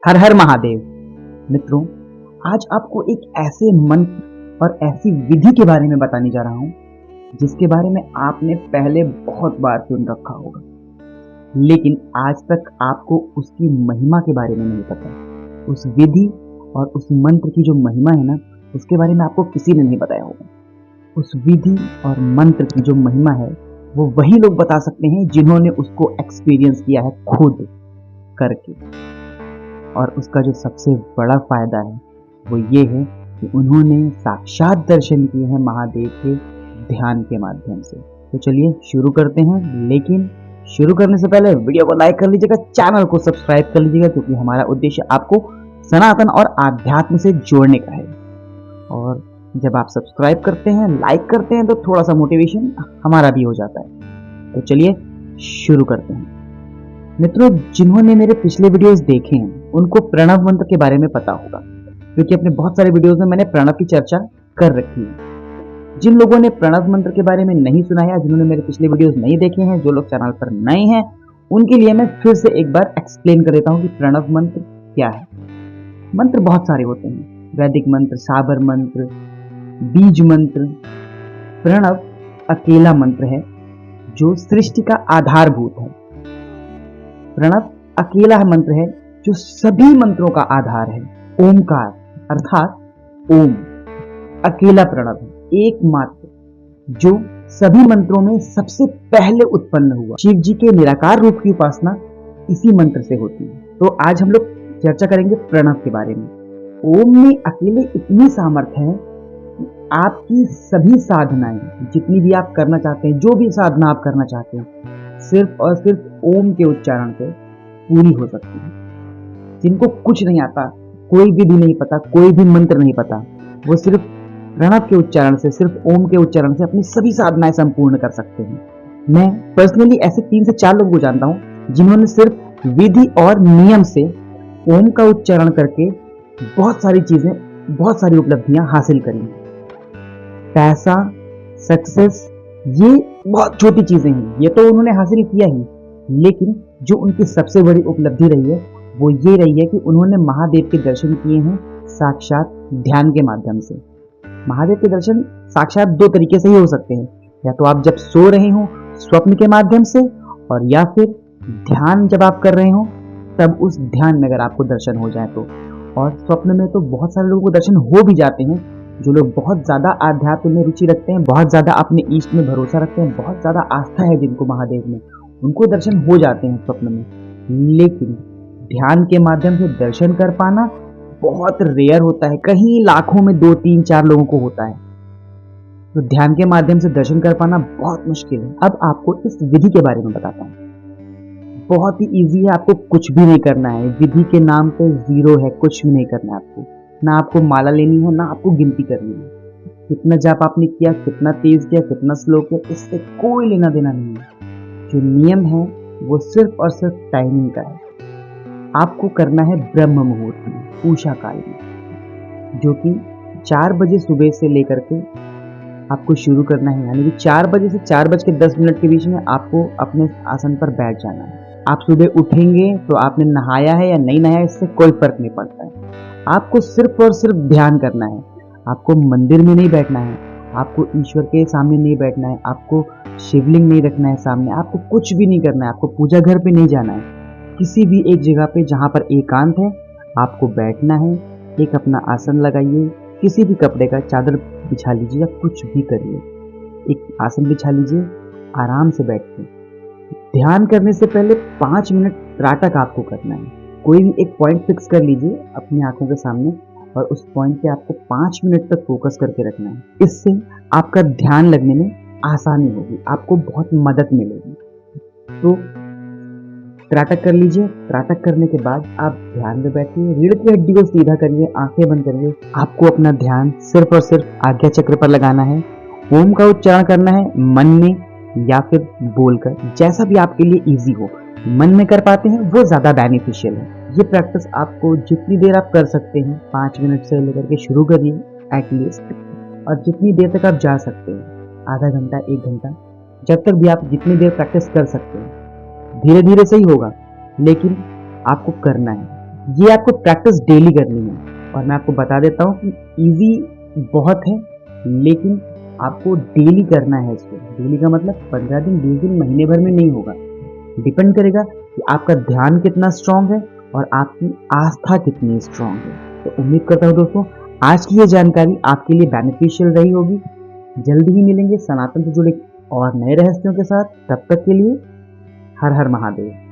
हर हर महादेव। मित्रों, आज आपको एक ऐसे मंत्र और ऐसी विधि के बारे में बताने जा रहा हूं जिसके बारे में आपने पहले बहुत बार सुन रखा होगा, लेकिन आज तक आपको उसकी महिमा के बारे में नहीं पता। उस विधि और उस मंत्र की जो महिमा है ना, उसके बारे में आपको किसी ने नहीं बताया होगा। उस विधि और मंत्र की जो महिमा है वो वही लोग बता सकते हैं जिन्होंने उसको एक्सपीरियंस किया है खुद करके। और उसका जो सबसे बड़ा फायदा है वो ये है कि उन्होंने साक्षात दर्शन किए हैं महादेव के ध्यान के माध्यम से। तो चलिए शुरू करते हैं, लेकिन शुरू करने से पहले वीडियो को लाइक कर लीजिएगा, चैनल को सब्सक्राइब कर लीजिएगा, क्योंकि हमारा उद्देश्य आपको सनातन और आध्यात्म से जोड़ने का है। और जब आप सब्सक्राइब करते हैं, लाइक करते हैं, तो थोड़ा सा मोटिवेशन हमारा भी हो जाता है। तो चलिए शुरू करते हैं। मित्रों, जिन्होंने मेरे पिछले वीडियोस देखे हैं उनको प्रणव मंत्र के बारे में पता होगा, क्योंकि अपने बहुत सारे वीडियोस में मैंने प्रणव की चर्चा कर रखी है। जिन लोगों ने प्रणव मंत्र के बारे में नहीं सुना है, जिन्होंने मेरे पिछले वीडियोस नहीं देखे हैं, जो लोग चैनल पर नए हैं, उनके लिए मैं फिर से एक बार एक्सप्लेन कर देता हूं कि प्रणव मंत्र क्या है। मंत्र बहुत सारे होते हैं, वैदिक मंत्र, साबर मंत्र, बीज मंत्र। प्रणव अकेला मंत्र है जो सृष्टि का आधारभूत है। प्रणव अकेला मंत्र है जो सभी मंत्रों का आधार है। ओमकार अर्थात ओम अकेला प्रणव है, एकमात्र, जो सभी मंत्रों में सबसे पहले उत्पन्न हुआ। शिव जी के निराकार रूप की उपासना इसी मंत्र से होती है। तो आज हम लोग चर्चा करेंगे प्रणव के बारे में। ओम में अकेले इतनी सामर्थ्य है कि आपकी सभी साधनाएं, जितनी भी आप करना चाहते हैं, जो भी साधना आप करना चाहते हैं, सिर्फ और सिर्फ ओम के उच्चारण से पूरी हो सकती है। जिनको कुछ नहीं आता, कोई विधि नहीं पता, कोई भी मंत्र नहीं पता, वो सिर्फ प्रणव के उच्चारण से, सिर्फ ओम के उच्चारण से अपनी सभी साधनाएं संपूर्ण कर सकते हैं। मैं पर्सनली ऐसे 3 से 4 लोगों को जानता हूं जिन्होंने सिर्फ विधि और नियम से ओम का उच्चारण करके बहुत सारी चीजें, बहुत सारी उपलब्धियां हासिल करी। पैसा, सक्सेस, ये बहुत छोटी चीजें हैं, ये तो उन्होंने हासिल किया ही, लेकिन जो उनकी सबसे बड़ी उपलब्धि रही है वो ये रही है कि उन्होंने महादेव के दर्शन किए हैं साक्षात ध्यान के माध्यम से। महादेव के दर्शन साक्षात 2 तरीके से ही हो सकते हैं, या तो आप जब सो रहे हो स्वप्न के माध्यम से, और या फिर ध्यान जब आप कर रहे हो तब उस ध्यान में अगर आपको दर्शन हो जाए तो। और स्वप्न में तो बहुत सारे लोगों को दर्शन हो भी जाते हैं। जो लोग बहुत ज्यादा आध्यात्म में रुचि रखते हैं, बहुत ज्यादा अपने ईष्ट में भरोसा रखते हैं, बहुत ज्यादा आस्था है जिनको महादेव में, उनको दर्शन हो जाते हैं स्वप्न में। लेकिन ध्यान के माध्यम से दर्शन कर पाना बहुत रेयर होता है, कहीं लाखों में 2, 3, 4 लोगों को होता है। तो ध्यान के माध्यम से दर्शन कर पाना बहुत मुश्किल है। अब आपको इस विधि के बारे में बताता हूँ। बहुत ही इजी है, आपको कुछ भी नहीं करना है। विधि के नाम पे 0 है, कुछ भी नहीं करना है आपको। ना आपको माला लेनी है, ना आपको गिनती करनी है। कितना जाप आपने किया, कितना तेज किया, कितना स्लो किया, इससे कोई लेना देना नहीं है। जो नियम है वो सिर्फ और सिर्फ टाइमिंग का है। आपको करना है ब्रह्म मुहूर्त में, उषा काल में, जो कि 4 बजे सुबह से लेकर के आपको शुरू करना है। यानी कि 4 बजे से 4:10 के बीच में आपको अपने आसन पर बैठ जाना है। आप सुबह उठेंगे तो आपने नहाया है या नहीं नहाया, इससे कोई फर्क नहीं पड़ता है। आपको सिर्फ और सिर्फ ध्यान करना है। आपको मंदिर में नहीं बैठना है, आपको ईश्वर के सामने नहीं बैठना है, आपको शिवलिंग नहीं रखना है सामने, आपको कुछ भी नहीं करना है, आपको पूजा घर पे नहीं जाना है। किसी भी एक जगह पे जहाँ पर एकांत है आपको बैठना है। एक अपना आसन लगाइए, किसी भी कपड़े का चादर बिछा लीजिए या कुछ भी करिए, एक आसन बिछा लीजिए, आराम से बैठिए। ध्यान करने से पहले 5 मिनट त्राटक आपको करना है। कोई भी एक पॉइंट फिक्स कर लीजिए अपनी आंखों के सामने, और उस पॉइंट पे आपको 5 मिनट तक फोकस करके रखना है। इससे आपका ध्यान लगने में आसानी होगी, आपको बहुत मदद मिलेगी। तो त्राटक कर लीजिए। त्राटक करने के बाद आप ध्यान में बैठिए, रीढ़ की हड्डी को सीधा करिए, आंखें बंद करिए। आपको अपना ध्यान सिर्फ और सिर्फ आज्ञा चक्र पर लगाना है। ओम का उच्चारण करना है मन में या फिर बोलकर, जैसा भी आपके लिए इजी हो। मन में कर पाते हैं वो ज्यादा बेनिफिशियल है। ये प्रैक्टिस आपको जितनी देर आप कर सकते हैं, 5 मिनट से लेकर के शुरू करिए एटलीस्ट, और जितनी देर तक आप जा सकते हैं, आधा घंटा, 1 घंटा, जब तक भी आप जितनी देर प्रैक्टिस कर सकते हैं। धीरे धीरे सही होगा, लेकिन आपको करना है। ये आपको प्रैक्टिस डेली करनी है और मैं आपको बता देता हूँ कि इजी बहुत है, लेकिन आपको डेली करना है इसको। डेली का मतलब 15 दिन, 20 दिन, महीने भर में नहीं होगा। डिपेंड करेगा कि आपका ध्यान कितना स्ट्रांग है और आपकी आस्था कितनी स्ट्रांग है। तो उम्मीद करता हूँ दोस्तों आज की ये जानकारी आपके लिए बेनिफिशियल रही होगी। जल्दी ही मिलेंगे सनातन से जुड़े और नए रहस्यों के साथ। तब तक के लिए हर हर महादेव।